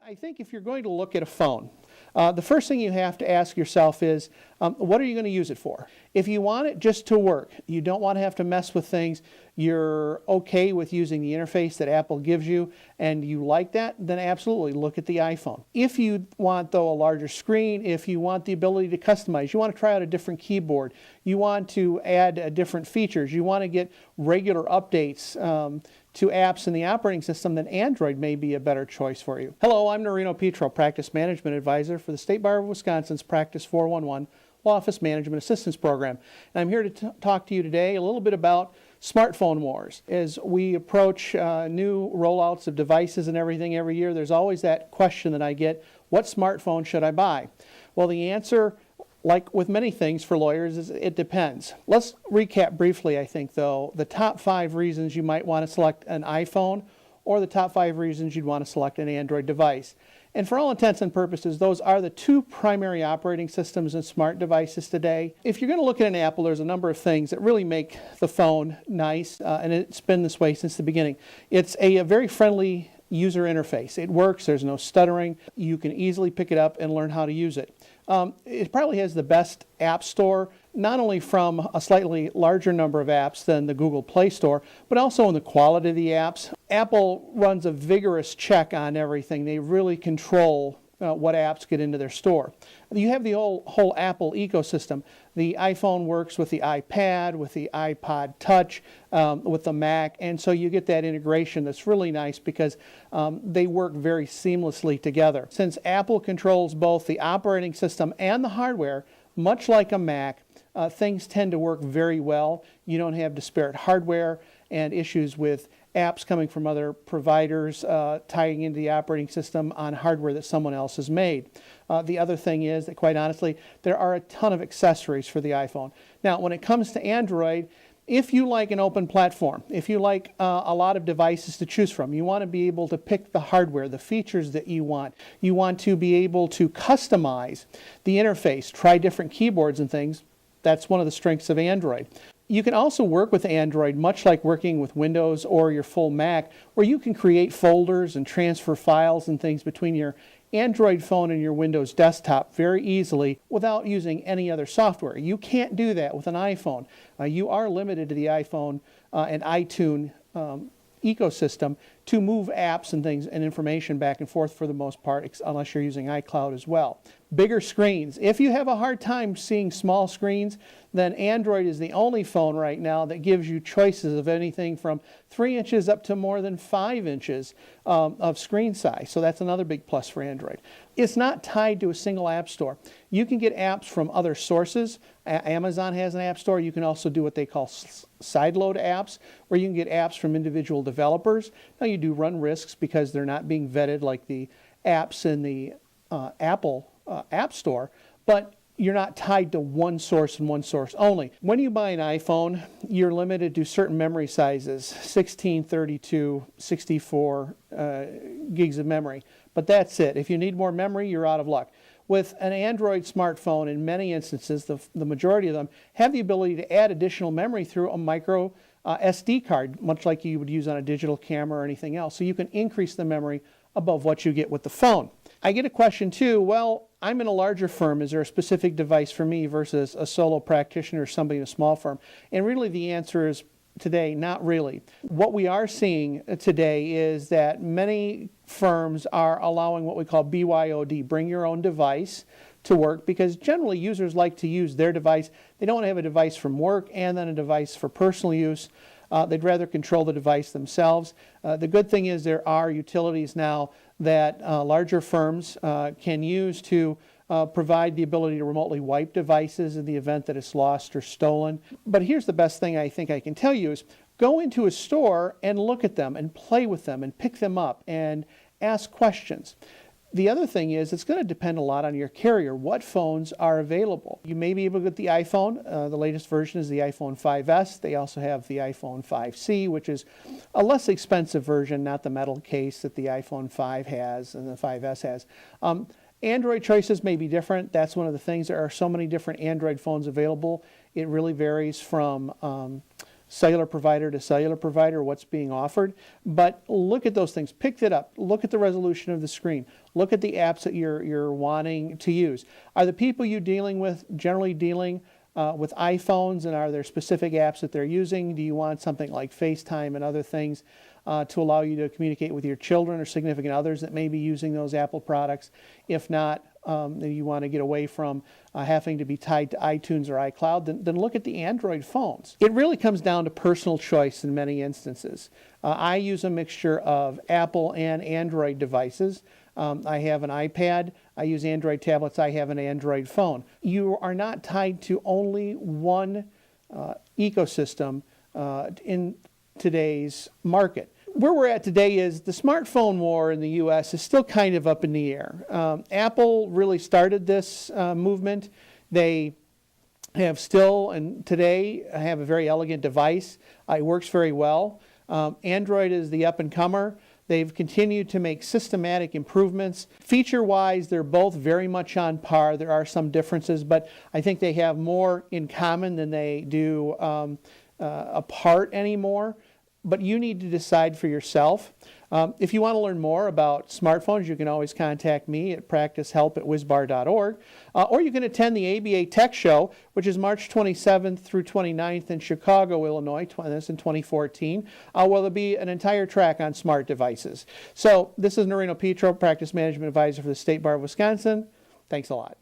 I think if you're going to look at a phone, the first thing you have to ask yourself is, what are you going to use it for? If you want it just to work, you don't want to have to mess with things, you're okay with using the interface that Apple gives you, and you like that, then absolutely look at the iPhone. If you want, though, a larger screen, if you want the ability to customize, you want to try out a different keyboard, you want to add different features, you want to get regular updates to apps in the operating system, then Android may be a better choice for you. Hello, I'm Nerino Petro, Practice Management Advisor for the State Bar of Wisconsin's Practice 411 Law Office Management Assistance Program. And I'm here to talk to you today a little bit about smartphone wars. As we approach new rollouts of devices and everything every year, there's always that question that I get, what smartphone should I buy? Well, the answer, like with many things for lawyers, is it depends. Let's recap briefly, I think, though, the top 5 reasons you might want to select an iPhone or the top 5 reasons you'd want to select an Android device. And for all intents and purposes, those are the 2 primary operating systems in smart devices today. If you're going to look at an Apple, there's a number of things that really make the phone nice, and it's been this way since the beginning. It's a very friendly user interface. It works, there's no stuttering, you can easily pick it up and learn how to use it. It probably has the best app store, not only from a slightly larger number of apps than the Google Play Store, but also in the quality of the apps. Apple runs a vigorous check on everything. They really control what apps get into their store. You have the whole Apple ecosystem. The iPhone works with the iPad, with the iPod Touch, with the Mac, and so you get that integration that's really nice because they work very seamlessly together. Since Apple controls both the operating system and the hardware, much like a Mac, things tend to work very well. You don't have disparate hardware and issues with apps coming from other providers tying into the operating system on hardware that someone else has made. The other thing is that, quite honestly, there are a ton of accessories for the iPhone. Now, when it comes to Android, if you like an open platform, if you like a lot of devices to choose from, you want to be able to pick the hardware, the features that you want to be able to customize the interface, try different keyboards and things, that's one of the strengths of Android. You can also work with Android much like working with Windows or your full Mac, where you can create folders and transfer files and things between your Android phone and your Windows desktop very easily without using any other software. You can't do that with an iPhone. You are limited to the iPhone and iTunes ecosystem to move apps and things and information back and forth for the most part, unless you're using iCloud as well. Bigger screens. If you have a hard time seeing small screens, then Android is the only phone right now that gives you choices of anything from 3 inches up to more than 5 inches of screen size. So that's another big plus for Android. It's not tied to a single app store. You can get apps from other sources. Amazon has an app store. You can also do what they call sideload apps, where you can get apps from individual developers. Now you do run risks because they're not being vetted like the apps in the Apple App Store, but you're not tied to one source and one source only. When you buy an iPhone, you're limited to certain memory sizes, 16, 32, 64 gigs of memory. But that's it. If you need more memory, you're out of luck. With an Android smartphone, in many instances, the majority of them have the ability to add additional memory through a micro SD card, much like you would use on a digital camera or anything else. So you can increase the memory above what you get with the phone. I get a question too, well, I'm in a larger firm. Is there a specific device for me versus a solo practitioner or somebody in a small firm? And really the answer is today, not really. What we are seeing today is that many firms are allowing what we call BYOD, bring your own device to work, because generally users like to use their device. They don't want to have a device from work and then a device for personal use. They'd rather control the device themselves. The good thing is there are utilities now that larger firms can use to provide the ability to remotely wipe devices in the event that it's lost or stolen. But here's the best thing I think I can tell you is go into a store and look at them and play with them and pick them up and ask questions. The other thing is it's going to depend a lot on your carrier, what phones are available. You may be able to get the iPhone. The latest version is the iPhone 5S. They also have the iPhone 5C, which is a less expensive version, not the metal case that the iPhone 5 has and the 5S has. Android choices may be different. That's one of the things. There are so many different Android phones available. It really varies from cellular provider to cellular provider, what's being offered. But look at those things. Pick it up. Look at the resolution of the screen. Look at the apps that you're wanting to use. Are the people you're dealing with generally dealing with iPhones, and are there specific apps that they're using? Do you want something like FaceTime and other things to allow you to communicate with your children or significant others that may be using those Apple products? If not, and you want to get away from having to be tied to iTunes or iCloud, then look at the Android phones. It really comes down to personal choice in many instances. I use a mixture of Apple and Android devices. I have an iPad, I use Android tablets, I have an Android phone. You are not tied to only one ecosystem in today's market. Where we're at today is the smartphone war in the U.S. is still kind of up in the air. Apple really started this movement. They have still, and today, have a very elegant device. It works very well. Android is the up-and-comer. They've continued to make systematic improvements. Feature-wise, they're both very much on par. There are some differences, but I think they have more in common than they do apart anymore. But you need to decide for yourself. If you want to learn more about smartphones, you can always contact me at practicehelp@wizbar.org, or you can attend the ABA Tech Show, which is March 27th through 29th in Chicago, Illinois. That's in 2014. Where there'll be an entire track on smart devices. So this is Nerino Petro, Practice Management Advisor for the State Bar of Wisconsin. Thanks a lot.